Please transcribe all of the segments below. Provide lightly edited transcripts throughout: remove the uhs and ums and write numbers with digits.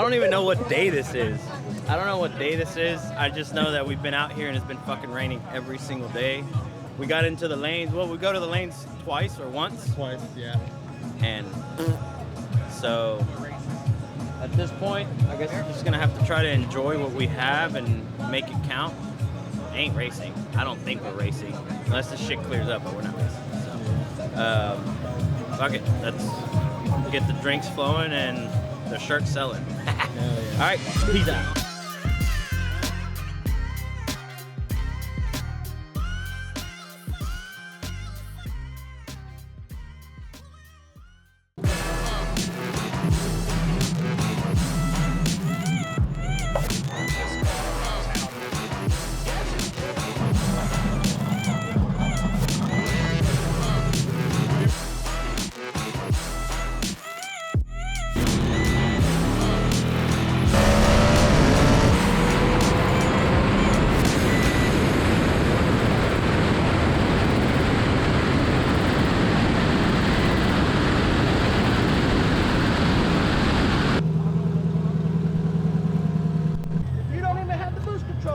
don't even know what day this is. I don't know what day this is. I just know that we've been out here and it's been fucking raining every single day. We got into the lanes. Well, we go to the lanes twice or once. Twice, yeah. And so at this point, I guess we're just gonna have to try to enjoy what we have and make it count. I ain't racing. I don't think we're racing. Unless this shit clears up, but we're not racing. So, fuck it. Let's get the drinks flowing and the shirt selling. All right, peace out.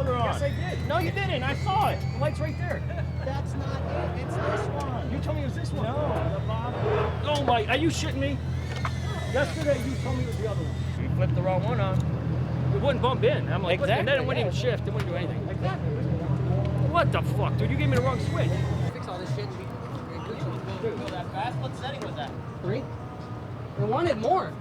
Yes, I did. No, you didn't. I saw it. The light's right there. That's not it. It's this one. You told me it was this one. No, the bottom. Oh my! Are you shitting me? Yesterday you told me it was the other one. You flipped the wrong one on. It wouldn't bump in. I'm like, Exactly, and then it wouldn't even shift. It wouldn't do anything. Like that. What the fuck, dude? You gave me the wrong switch. Fix all this shit. Go that fast? What setting was that? 3. I wanted more.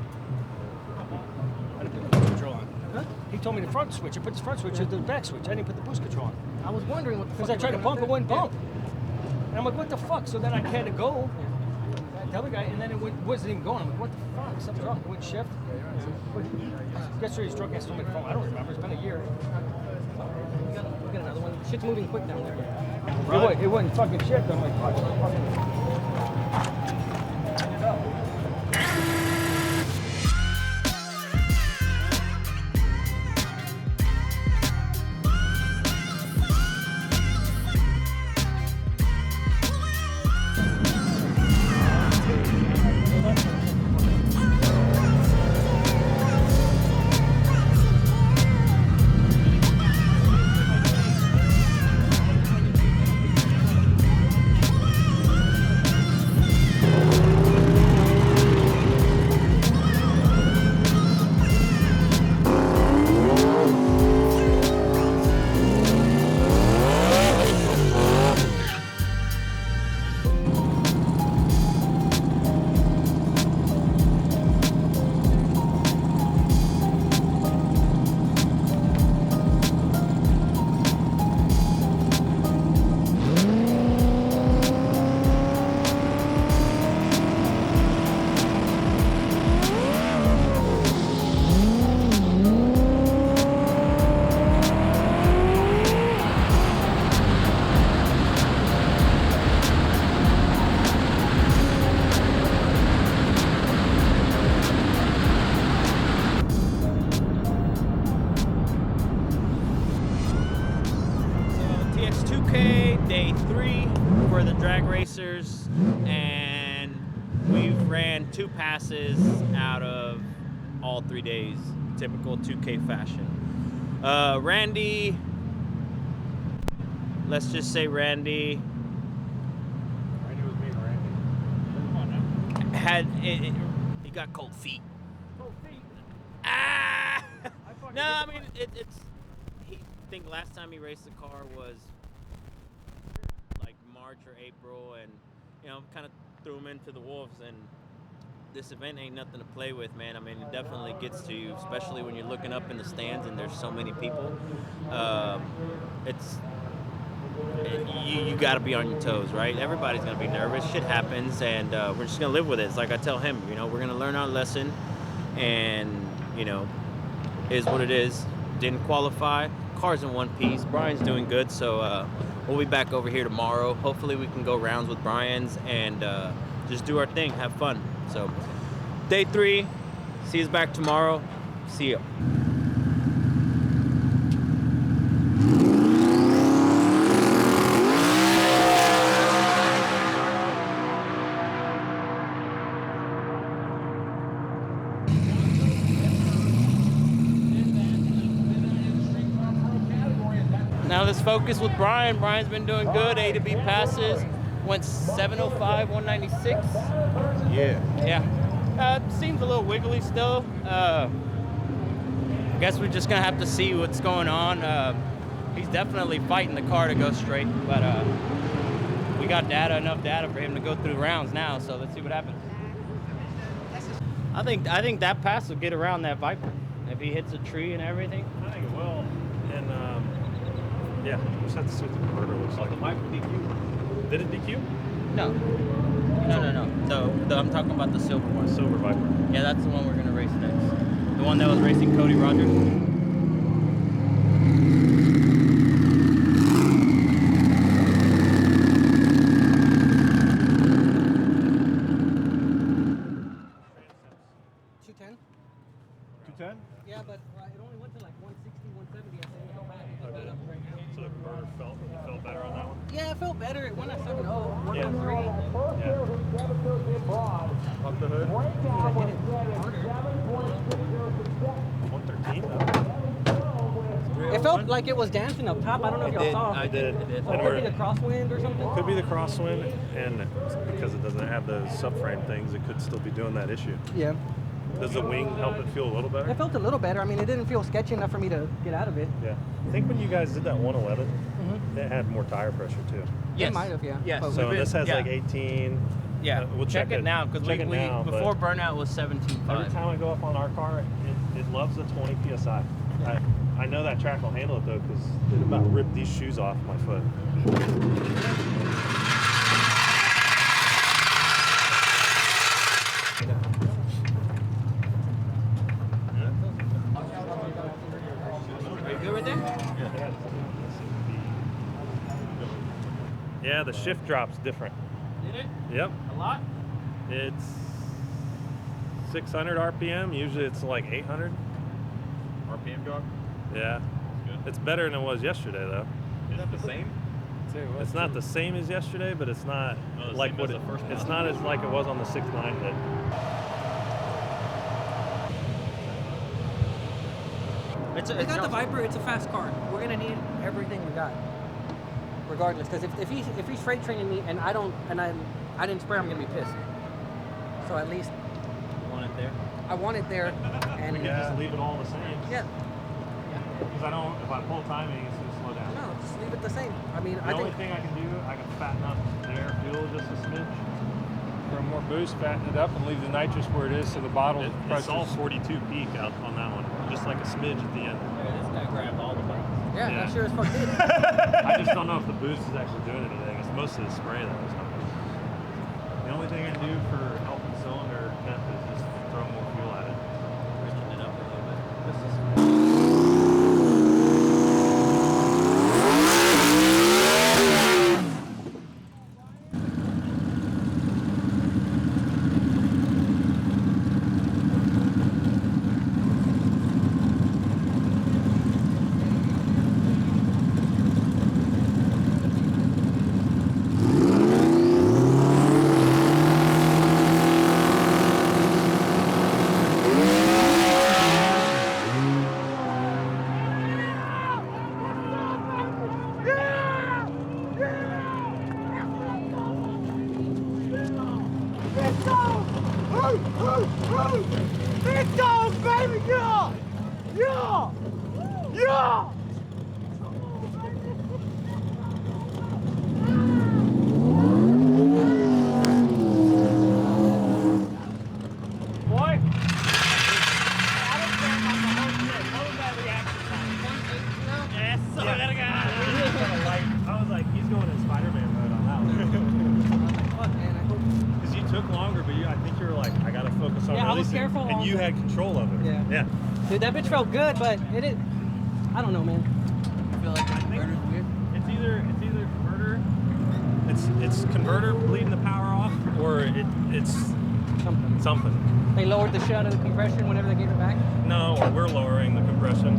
I didn't put the boost control on. Huh? He told me the front switch. I put the front switch into the back switch. I didn't put the boost control on. I was wondering what the fuck. Because I tried to bump, it wouldn't bump. And I'm like, what the fuck? So then I had to go. The other guy, and then it wasn't even going. I'm like, what the fuck? Something's wrong. It wouldn't shift. Yesterday he's drunk ass told me the phone. I don't remember. It's been a year. We got another one. Shit's moving quick down there. Right. It wouldn't fucking shift. I'm like, fuck. TX2K, day 3 for the drag racers, and we've ran 2 passes out of all 3 days, typical 2K fashion. Randy, let's just say Randy was being Randy. he got cold feet. Cold feet. Ah! No, I mean, I think last time he raced the car was like March or April, and kind of threw him into the wolves. And this event ain't nothing to play with, man. I mean, it definitely gets to you, especially when you're looking up in the stands and there's so many people. You got to be on your toes, right? Everybody's gonna be nervous. Shit happens, and we're just gonna live with it. It's like I tell him, we're gonna learn our lesson, and is what it is. Didn't qualify. Car's in one piece. Brian's doing good, so we'll be back over here tomorrow. Hopefully we can go rounds with Brian's and just do our thing, have fun. So day 3, see us back tomorrow. See you. Now let's focus with Brian. Brian's been doing good. A to B passes. Went 705, 196. Yeah. Yeah. Seems a little wiggly still. I guess we're just gonna have to see what's going on. He's definitely fighting the car to go straight, but we got enough data for him to go through rounds now. So let's see what happens. I think that pass will get around that Viper if he hits a tree and everything. I think it will. And yeah, we just have to see what the converter looks like. The Viper DQ. Did it DQ? No. I'm talking about the silver one. Silver Viper. Yeah, that's the one we're gonna race next. The one that was racing Cody Rogers. Yeah, but it only went to like 160, 170. I think. Go back. It got up right now. So the converter felt better on that one? Yeah, it felt better. It went at 7.0, 1.3. Yeah. Pump the hood. 113 though. It felt like it was dancing up top. I don't know if y'all saw. I did. So it could be the crosswind or something. Could be the crosswind, and because it doesn't have the subframe things, it could still be doing that issue. Yeah. Does the wing help it feel a little better? It felt a little better. I mean, it didn't feel sketchy enough for me to get out of it. Yeah. I think when you guys did that 111, it had more tire pressure too. Yes. It might have, yeah. Yes. But So this has like 18. Yeah. We'll check it now because we before but burnout was 17.5. every time I go up on our car, it loves the 20 psi. I know that track will handle it though because it about ripped these shoes off my foot. Are you good with that? Yeah, the shift drop's different. Did it? Yep. A lot? It's 600 RPM. Usually it's like 800. RPM drop. Yeah. Good. It's better than it was yesterday though. Is that the same? It's not the same as yesterday, but it's not Oh, the like same what as it, the first it's one. not as like it was on the 6.9 hit. We got the Viper. It's a fast car. We're gonna need everything we got, regardless. Because if he's freight training me and I didn't spray, I'm gonna be pissed. So at least You want it there? I want it there. And We can just leave it all the same. yeah, Because if I pull timing, it's gonna slow down. no, just leave it the same. I mean, The only thing I can do, I can fatten up the air fuel just a smidge. For more boost, fatten it up and leave the nitrous where it is so the bottle It's pressure. all 42 peak out on that one, just like a smidge at the end. This guy grabbed all the buttons. yeah, Yeah. that sure as fuck did. I just don't know if the boost is actually doing anything. It's mostly the spray that was helping. The only thing I can do for helping cylinder temp is just throw more fuel at it. Christian it up a little bit. This is I was like, he's going in Spider-Man mode on that one. Fuck, man, I hope. Because you took longer, but I think you were like, I gotta focus on Yeah, I was releasing. careful And on you the- had control of it. Yeah. Yeah. Dude, that bitch felt good, but it didn't. I don't know, man. I feel like the converter's weird. It's either converter. It's converter bleeding the power off, or it's something. They lowered the shit out of the compression whenever they gave it back. No, or we're lowering the compression.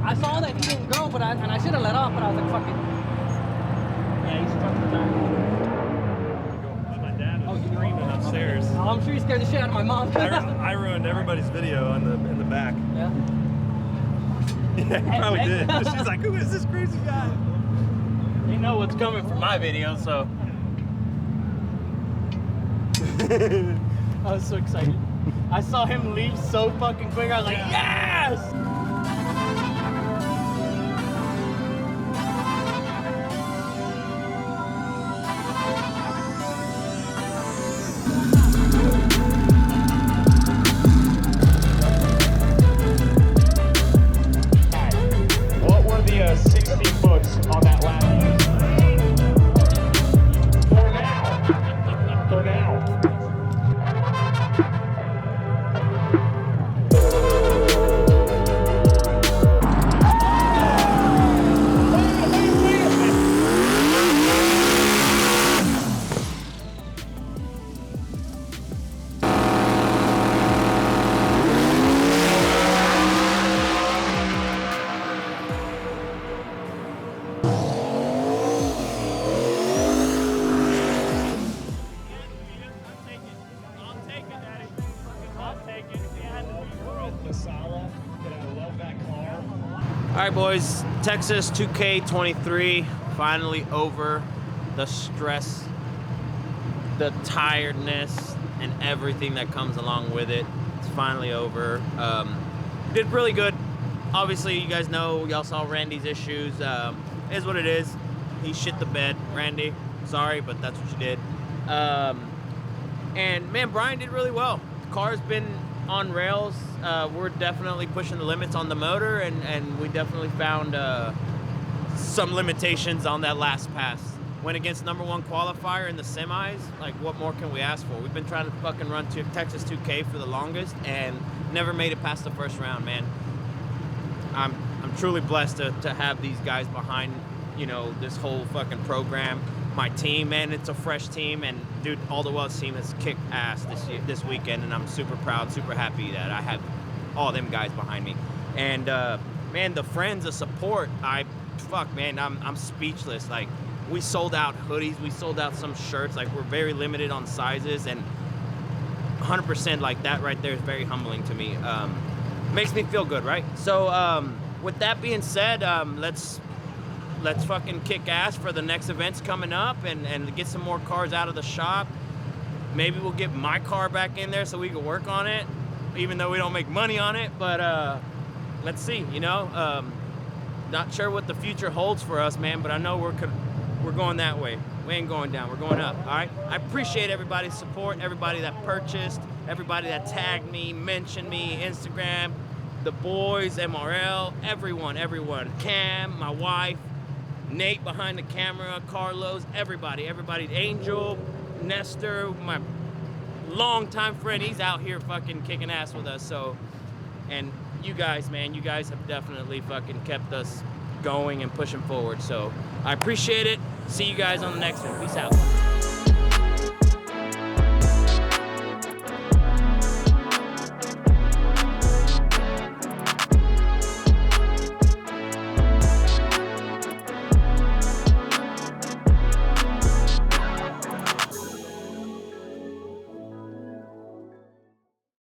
I saw that he didn't go, but I should have let off, but I was like, fuck it. Yeah, he's stuck the time. My dad was screaming upstairs. Oh, I'm sure he scared the shit out of my mom. I ruined everybody's video in the back. Yeah. Yeah, he probably did. She's like, who is this crazy guy? They know what's coming from my video, so. I was so excited. I saw him leave so fucking quick. I was like, yes! What were the 60 foots on that last For now. All right, boys, Texas 2K23, finally over. The stress, the tiredness, and everything that comes along with it. It's finally over. Did really good. Obviously, you guys know, y'all saw Randy's issues. Is what it is. He shit the bed, Randy. Sorry, but that's what you did. And man, Brian did really well. The car's been on rails. We're definitely pushing the limits on the motor, and we definitely found some limitations on that last pass. Went against #1 qualifier in the semis. Like, what more can we ask for? We've been trying to fucking run Texas 2K for the longest and never made it past the first round, man. I'm truly blessed to have these guys behind, you know, this whole fucking program. My team, man, it's a fresh team, and dude, Aldowelds team has kicked ass this weekend, and I'm super proud, super happy that I have all them guys behind me. And man, the friends, the support, man, I'm speechless. Like, we sold out hoodies, we sold out some shirts. Like, we're very limited on sizes, and 100% like that right there is very humbling to me. Makes me feel good, right? So with that being said, let's fucking kick ass for the next events coming up and get some more cars out of the shop. Maybe we'll get my car back in there so we can work on it, even though we don't make money on it. But let's see, you know. Not sure what the future holds for us, man, but I know we're going that way. We ain't going down, we're going up, all right? I appreciate everybody's support, everybody that purchased, everybody that tagged me, mentioned me, Instagram, the boys, MRL, everyone. Cam, my wife, Nate behind the camera, Carlos, everybody, Angel, Nestor, my longtime friend, he's out here fucking kicking ass with us. So, and you guys, man, you guys have definitely fucking kept us going and pushing forward. So I appreciate it. See you guys on the next one. Peace out.